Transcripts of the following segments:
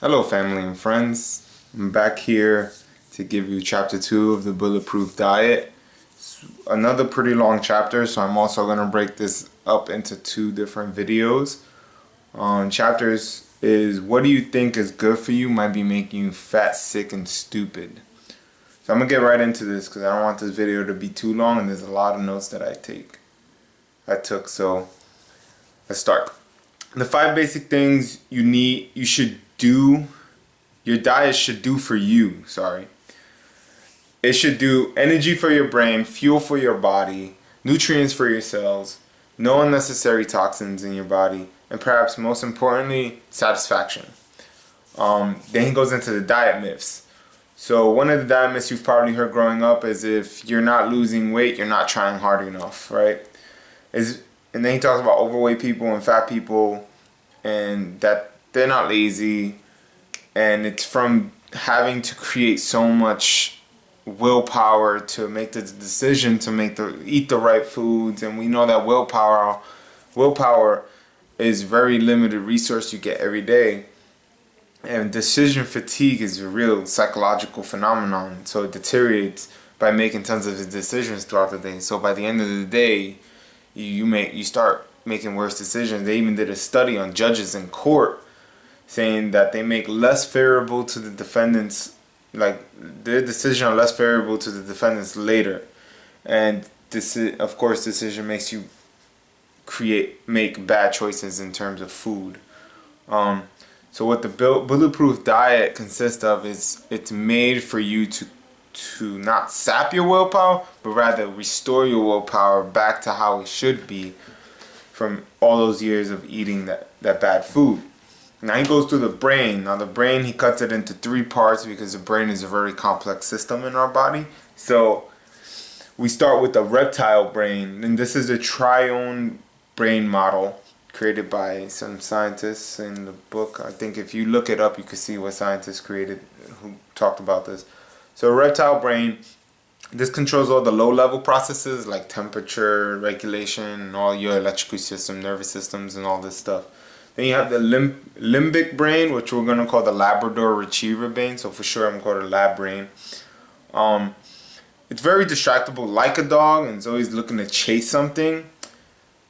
Hello, family and friends. I'm back here to give you chapter 2 of the Bulletproof Diet. It's another pretty long chapter, so I'm also going to break this up into two different videos. Chapters is what do you think is good for you might be making you fat, sick, and stupid. So I'm going to get right into this because I don't want this video to be too long and there's a lot of notes that I took, so let's start. The 5 basic things you should do, your diet should do for you, It should do energy for your brain, fuel for your body, nutrients for your cells, no unnecessary toxins in your body, and perhaps most importantly, satisfaction. Then he goes into the diet myths. So one of the diet myths you've probably heard growing up is if you're not losing weight, you're not trying hard enough, right? And then he talks about overweight people and fat people and that they're not lazy, and it's from having to create so much willpower to make the decision to eat the right foods. And we know that willpower is very limited resource you get every day, and decision fatigue is a real psychological phenomenon, so it deteriorates by making tons of decisions throughout the day. So by the end of the day, you start making worse decisions. They even did a study on judges in court saying that they make less favorable to the defendants, like their decision are less favorable to the defendants later. And this, of course, decision makes you make bad choices in terms of food. So what the Bulletproof diet consists of is it's made for you to not sap your willpower, but rather restore your willpower back to how it should be from all those years of eating that bad food. Now he goes through the brain. Now the brain, he cuts it into 3 parts because the brain is a very complex system in our body. So we start with the reptile brain, and this is a triune brain model created by some scientists in the book. I think if you look it up, you can see what scientists created who talked about this. So reptile brain, this controls all the low-level processes like temperature regulation and all your electrical system, nervous systems, and all this stuff. Then you have the limbic brain, which we're going to call the Labrador Retriever brain. So for sure, I'm going to call it a lab brain. It's very distractible like a dog, and it's always looking to chase something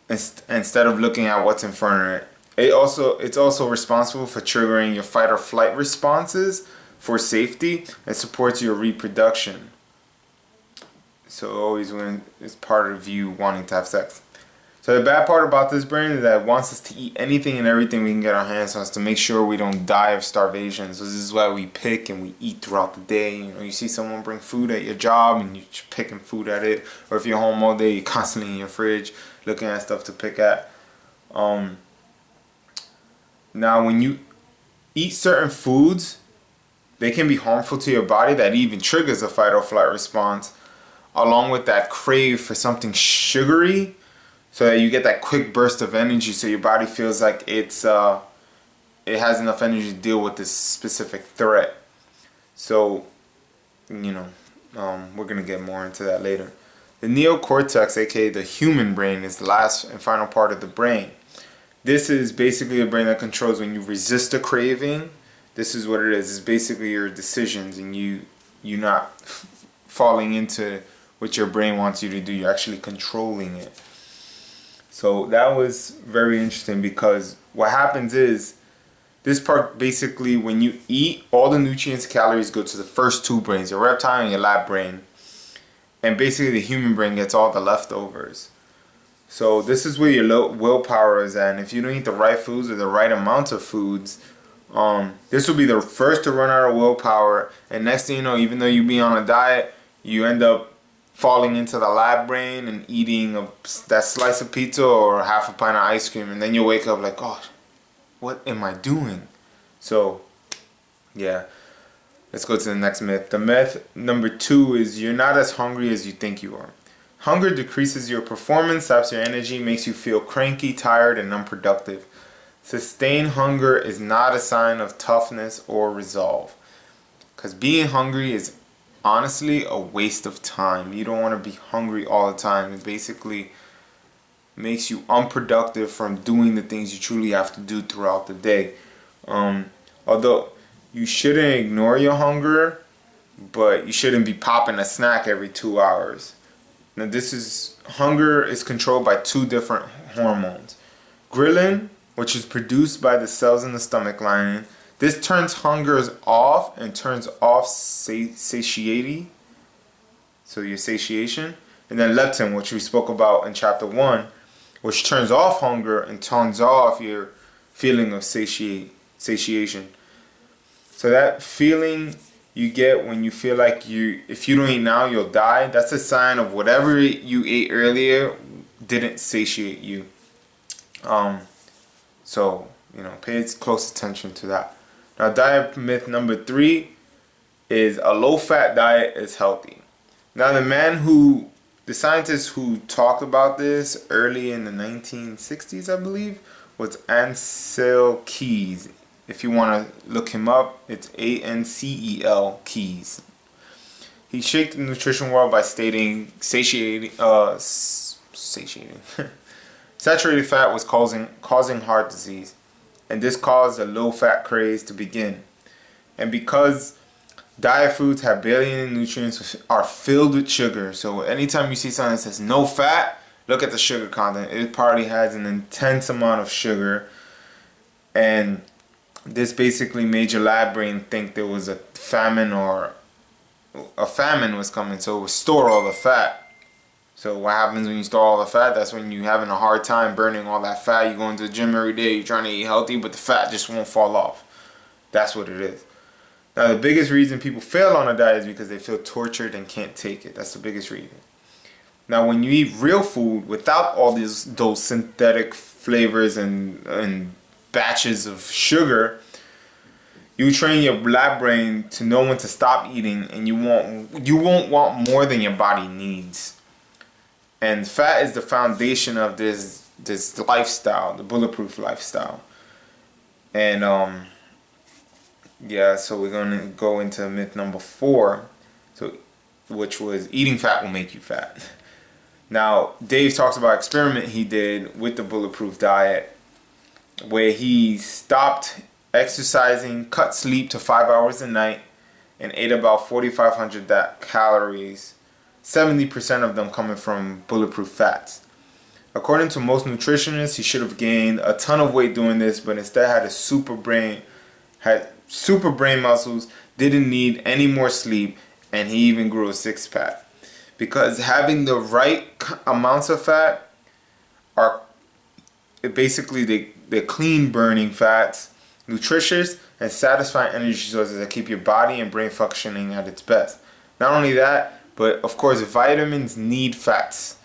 instead of looking at what's in front of it. It's also responsible for triggering your fight or flight responses for safety and supports your reproduction. So always when it's part of you wanting to have sex. So the bad part about this brain is that it wants us to eat anything and everything we can get our hands on to make sure we don't die of starvation. So this is why we pick and we eat throughout the day. You know, you see someone bring food at your job and you're picking food at it. Or if you're home all day, you're constantly in your fridge looking at stuff to pick at. Now when you eat certain foods, they can be harmful to your body. That even triggers a fight or flight response, along with that crave for something sugary, so that you get that quick burst of energy, so your body feels like it has enough energy to deal with this specific threat. So, we're gonna get more into that later. The neocortex, aka the human brain, is the last and final part of the brain. This is basically a brain that controls when you resist a craving. This is what it is. It's basically your decisions, and you're not falling into what your brain wants you to do. You're actually controlling it. So that was very interesting because what happens is this part basically, when you eat, all the nutrients, calories go to the first 2 brains, your reptile and your lab brain. And basically the human brain gets all the leftovers. So this is where your willpower is at. And if you don't eat the right foods or the right amount of foods, this will be the first to run out of willpower. And next thing you know, even though you be on a diet, you end up falling into the lab brain and eating that slice of pizza or half a pint of ice cream, and then you wake up like, oh, what am I doing? So, yeah, let's go to the next myth. The myth number 2 is you're not as hungry as you think you are. Hunger decreases your performance, saps your energy, makes you feel cranky, tired, and unproductive. Sustained hunger is not a sign of toughness or resolve, because being hungry is honestly a waste of time. You don't want to be hungry all the time. It basically makes you unproductive from doing the things you truly have to do throughout the day. Although you shouldn't ignore your hunger, but you shouldn't be popping a snack every 2 hours. Now hunger is controlled by two different hormones. Ghrelin, which is produced by the cells in the stomach lining. This turns hungers off and turns off satiety, so your satiation. And then leptin, which we spoke about in chapter 1, which turns off hunger and turns off your feeling of satiation. So that feeling you get when you feel like if you don't eat now, you'll die, that's a sign of whatever you ate earlier didn't satiate you. So, pay close attention to that. Now, diet myth number 3 is a low-fat diet is healthy. Now, the scientist who talked about this early in the 1960s, I believe, was Ansel Keys. If you want to look him up, it's Ancel Keys. He shaped the nutrition world by stating saturated fat was causing heart disease, and this caused a low-fat craze to begin. And because diet foods have barely any nutrients, are filled with sugar, so anytime you see something that says no fat, look at the sugar content. It probably has an intense amount of sugar, and this basically made your lab brain think there was a famine was coming, so it would store all the fat. So what happens when you store all the fat? That's when you're having a hard time burning all that fat. You go into the gym every day, you're trying to eat healthy, but the fat just won't fall off. That's what it is. Now, the biggest reason people fail on a diet is because they feel tortured and can't take it. That's the biggest reason. Now, when you eat real food without all those synthetic flavors and batches of sugar, you train your lab brain to know when to stop eating, and you won't want more than your body needs. And fat is the foundation of this lifestyle, the bulletproof lifestyle. And so we're gonna go into myth number 4, which was eating fat will make you fat. Now, Dave talks about an experiment he did with the bulletproof diet, where he stopped exercising, cut sleep to 5 hours a night, and ate about 4,500 calories, 70% of them coming from bulletproof fats. According to most nutritionists, he should have gained a ton of weight doing this, but instead had super brain muscles, didn't need any more sleep, and he even grew a six-pack. Because having the right amounts of fat are basically they're clean burning fats, nutritious and satisfying energy sources that keep your body and brain functioning at its best. Not only that, but of course vitamins need fats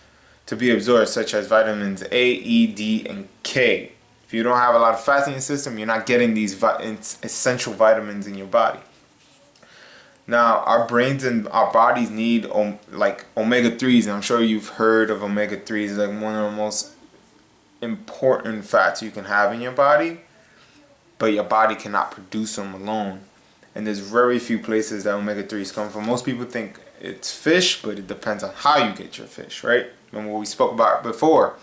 to be absorbed, such as vitamins A, E, D, and K. If you don't have a lot of fats in your system, you're not getting these essential vitamins in your body. Now, our brains and our bodies need like omega-3s, and I'm sure you've heard of omega-3s, like one of the most important fats you can have in your body, but your body cannot produce them alone. And there's very few places that omega-3s come from. Most people think it's fish, but it depends on how you get your fish, right? Remember what we spoke about before.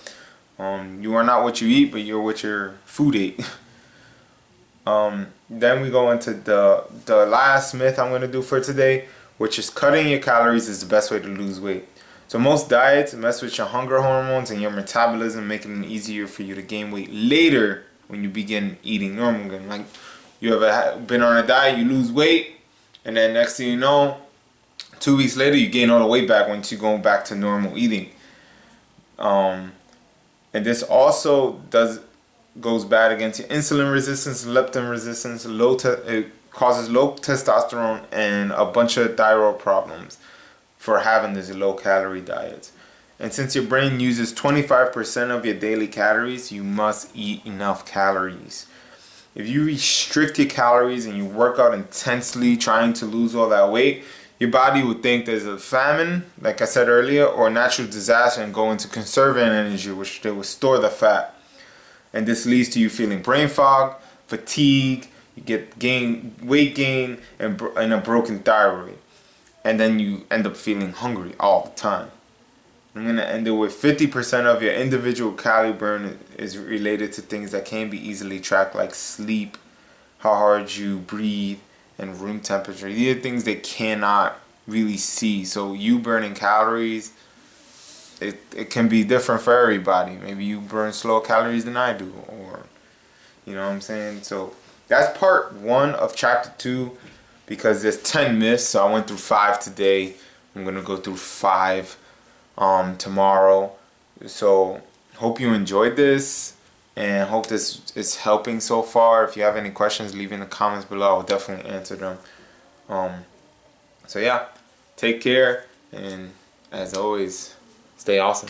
You are not what you eat, but you're what your food ate. Then we go into the last myth I'm going to do for today, which is cutting your calories is the best way to lose weight. So most diets mess with your hunger hormones and your metabolism, making it easier for you to gain weight later when you begin eating normal again. Like, you ever been on a diet, you lose weight, and then next thing you know, 2 weeks later you gain all the weight back once you go back to normal eating. And this also goes bad against your insulin resistance, leptin resistance, it causes low testosterone and a bunch of thyroid problems for having this low calorie diet. And since your brain uses 25% of your daily calories, you must eat enough calories. If you restrict your calories and you work out intensely trying to lose all that weight, your body would think there's a famine, like I said earlier, or a natural disaster and go into conserving energy, which they will store the fat. And this leads to you feeling brain fog, fatigue, you get weight gain, and a broken thyroid. And then you end up feeling hungry all the time. I'm going to end it with 50% of your individual calorie burn is related to things that can be easily tracked, like sleep, how hard you breathe, and room temperature. These are things they cannot really see. So you burning calories, it can be different for everybody. Maybe you burn slower calories than I do, or you know what I'm saying? So that's part 1 of chapter 2, because there's 10 myths. So I went through 5 today. I'm gonna go through 5 tomorrow. So hope you enjoyed this, and hope this is helping so far. If you have any questions, leave in the comments below. I'll definitely answer them. So yeah, take care, and as always, stay awesome.